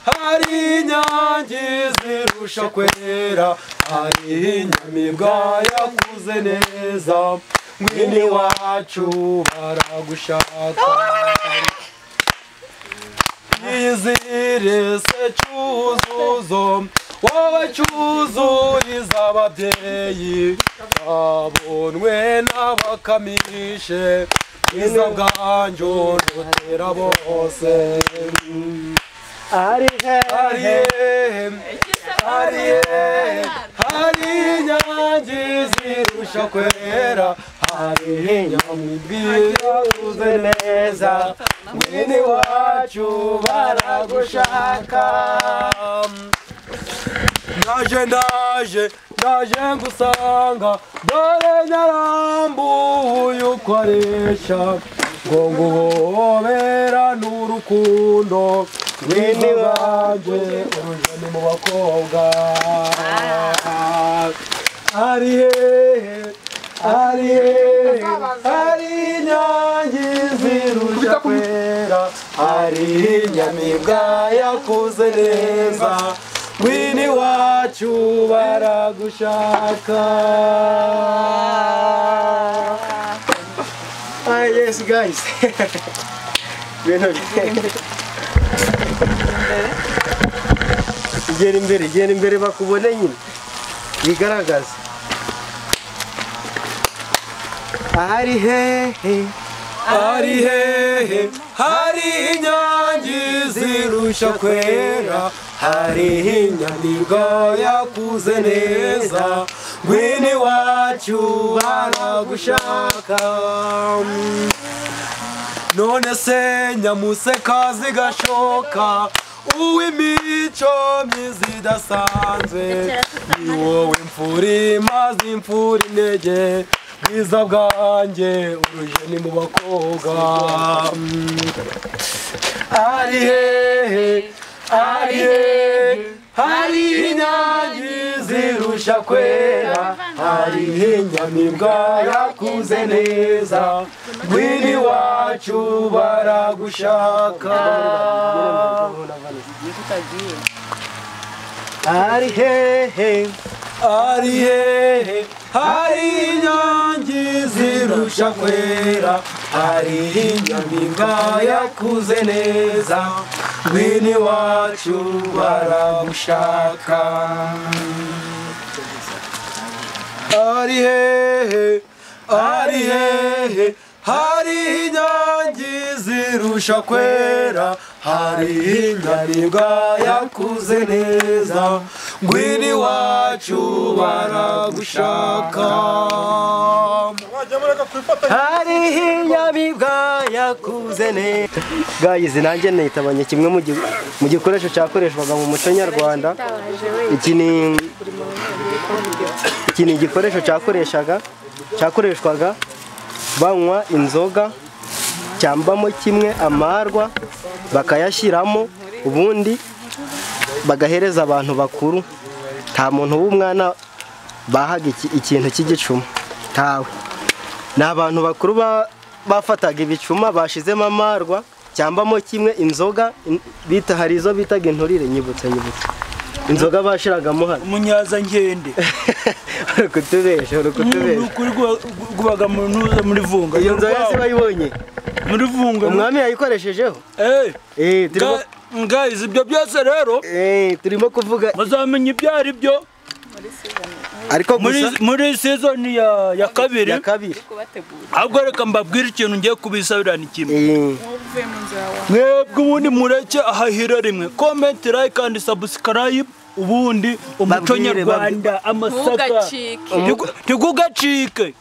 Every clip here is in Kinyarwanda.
hari inyange zirusha kwera, hari inyamibwa yakuze neza, mwene wacu baragushaka. Yizire se Cyuzuzo, wowe cyuzuriza ababyeyi, abonwe n'abakamishe, bwiza bwanjye ndotera bose. hari inyange zirusha kwera, hari inyamibwa yakuze neza, mwene wacu baragushaka. Ndaje ngusanga, dore nyarambuye ukoresha, ngo nguhobera n'urukundo, mwene wanje urujeni mu bakobwa. hari inyange zirusha kwera, hari inyamibwa yakuze neza, mwene wacu baragushaka. Yes guys. Gera imbere bakubone nyine bigaragaza. hari inyange zirusha kwera, hari inyamibwa yakuze neza, mwene wacu baragushaka. none se nyamuseka zigashoka, uw'imico myiza idasanzwe, ni wowe mfura maze imfura intege, bwiza bwanjye urujeni mu bakobwa. hari inyange zirusha kwera, hari inyamibwa yakuze neza, mwene wacu baragushaka. hari inyange zirusha kwera, hari inyamibwa yakuze neza, mwene wacu baragushaka. hari inyange zirusha kwera, hari inyamibwa yakuze neza, mwene wacu baragushaka. hari inyamibwa yakuze neza. Guys, nanjye nitabanye kimwe mu gikoresho cyakoreshwaga mu muco nyarwanda. Iki ni igikoresho cyakoreshwaga banywa inzoga, cyambamo kimwe amarwa bakayashyiramo, ubundi bagahereza abantu bakuru. Nta muntu w'umwana bahaga ikintu cy'igicuma, tawe. Ni abantu bakuru bafataga ibicuma bashizemo amarwa, cyambamo kimwe inzoga, hari izo bitaga inturire. Nyibutse inzoga bashiragamo hano umunyaza ngende. Urukutubesha ukuri gubaga muri vunga. Iyo nzoga se bayibonye muri vunga, umwami yayikoreshejeho. Guys, ibyo byose rero turimo kuvuga bazamenya ibyo ari byo ariko muri season ya kabiri. Ahubwo reka mbabwire ikintu ngiye kubisabira ni kimwe. Mwebwe ubundi mureke ahahira rimwe, comment, like and subscribe, ubundi umuco nyarwanda amasaka ntigugacike.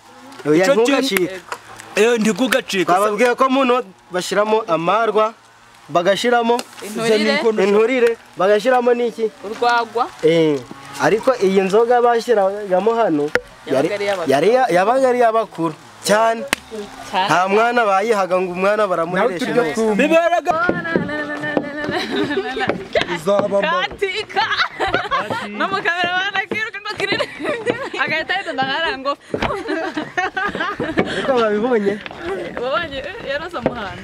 Ntigugacike. Bababwiye ko muno bashiramo amarwa, bagashiramo inturire, bagashiramo niki urwagwa. Ariko iyi nzoga bashyiragamo hano yabaga ari abakuru cyane, nta mwana bayihaga ngo umwana baramuheresha. Biberaga katika no mukamera banakiruka ngo kirire agahita yitanda nkarango Uko babibonye yarasa muhanda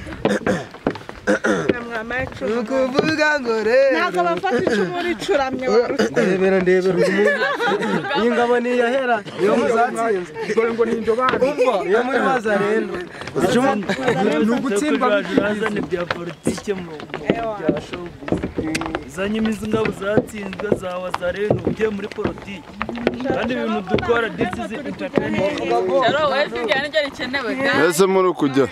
ukuvuga ngo rero ntabwo bafata icumu ricuramye ndebera iyi ngabo ni iyahera iyo muzatsinze dore ngo ni injobane umva iyo muri baza rero ni ugutsindwa birazana ibya politike mu bya show zanye imizingabo zatsinzwe za wazareno ugiye muri politike kandi ibintu dukora this is entertainment rero wese cyane cyane cyenewe ese muri kujya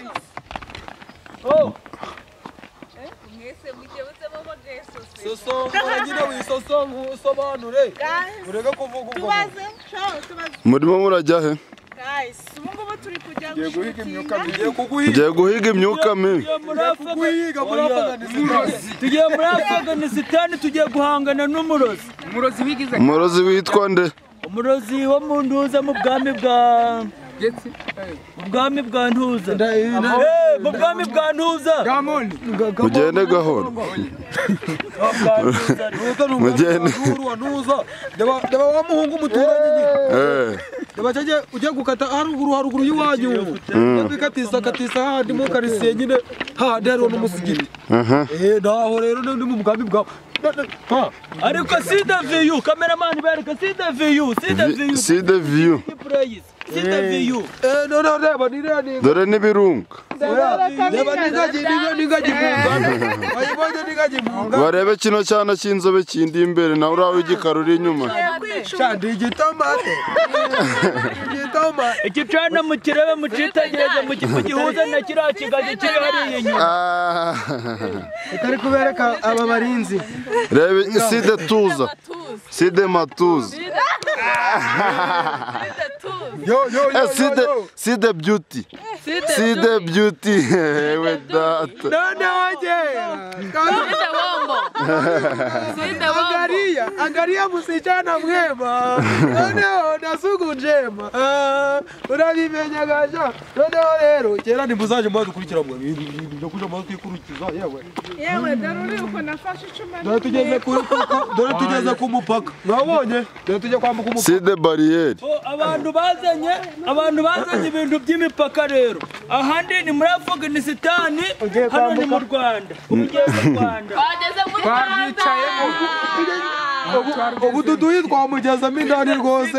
soso nyine wisosonga usobanure ureke kuvuga ubwo murimo murajya he ubungubu turi kujya ngiye guhiga imyuka mibi tugiye muri Afghanistan tugiye guhangana n'umurozi umurozi witwa nde umurozi wo mu ntuza mu bwami bwa ntuza mu bwami bwa ntuza mugende gahoro mugende deba wa muhungu umuturanyi deba cyaje ujya gukata haruguru y'iwanyu katisa handi mu karisiye nyine handi hariho n'umusigiti naho rero ndi mu bwami bwawe ariko see the view cameraman bereka see the view dore n'ibirunga barebe kino cyana cy'inzobe kindi imbere nawe urawe igikara uri inyuma iki cana mukirebe mucitegereze mugihuza na kiriya kigazi kiri hariya inyuma itari kubereka aba barinzi rebe side tuza side matuza side beauty side beauty we data angalia msichana mwema noneho nasugu njema urabimenya gaja noneho rero kera ntimuzaje mwadukurikira mwe byo kuja mwatwikurikiza yewe dore uri uko nafashe icumu dore tugeze ku mupaka mwabonye dore tujye kwambuka umupaka side barriere abantu bazanye ibintu by'imipaka rero ahandi ni muri Afghanistan hano ni mu Rwanda ugiye mu Rwanda bageze muri Rwanda ubu duduyi twamugezamo indani rwose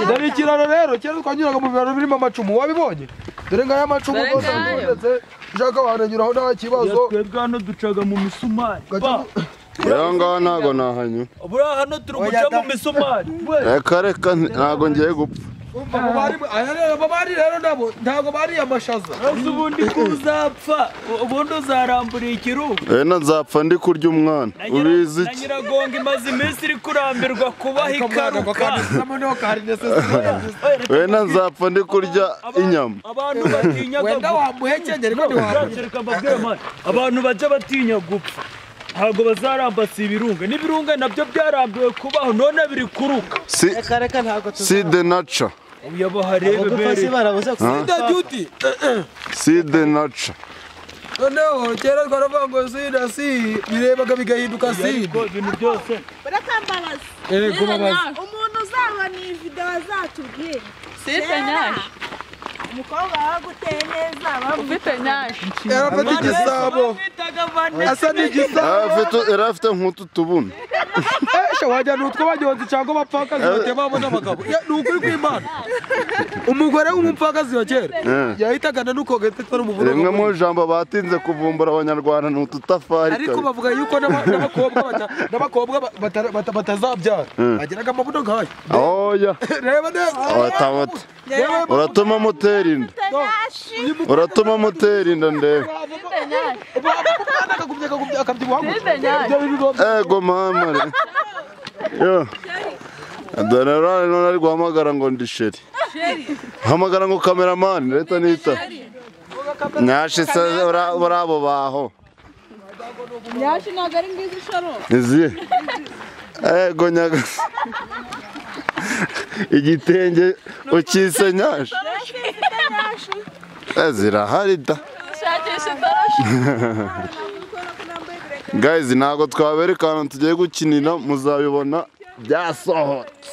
dore ikiraro rero kera twanyuraga mu biraro birimo amacumu wabibonye dore ngaya amacumu rwose ndetse ushaka wananyuraho nta kibazo twebwe hano ducaga mu misumari rero ngaho ntago nahanyura buriya hano turi guca mu misumari reka ntago ngiye gupfa bari rero nabo ntago bari amashaza ubundi kuzapfa ubundi uzaramburiye ikirugu nzapfa ndi kurya umwana ubizi na nyiragongo imaze iminsi iri kurambirwa kubaho ikaruka nzapfa ndi kurya inyama abantu batinya wenda wamuhekenya ariko ntiwamuhekenya abantu bajya batinya gupfa ntabwo bazarambasa ibirunga n'ibirunga nabyo byarambiwe kubaho none biri kuruka reka ntabwo side naca uyabaha rebe bere side naca noneho kera twaravuga ngo sida si birebaga bigahinduka sida ibintu byose barakambabaza umuntu uzabona iyi video azatubwira site nyashi umukobwa waguteye neza ufite nyashi yarafite igisabo asa n'igisabo yari afite nk'utu tubuno wajya n'utwo banyonzi cyangwa abapfakazi batebamo n'abagabo ni ukuri kw'Imana umugore w'umupfakazi wa kera yahitagana n'ukogetwa n'umugore rimwe mu ijambo batinze kuvumbura abanyarwanda ni ututafari ariko bavuga yuko n'abakobwa batazabyara bagiraga amabuno nk'ayo oya reba neza uratuma mutera inda uratuma mutera inda ndebe ego mama yo dore rero none ari guhamagara ngo ndi sheri hamagara ngo cameraman leta nita nyashi se urabo baho nyashi ntabwo ari ngizi shoro izi ego nyagasa igitenge ukise nyashi zirahari da shakisha itoroshi guys ntago twabereka ahantu tugiye gukinira muzabibona byasohotse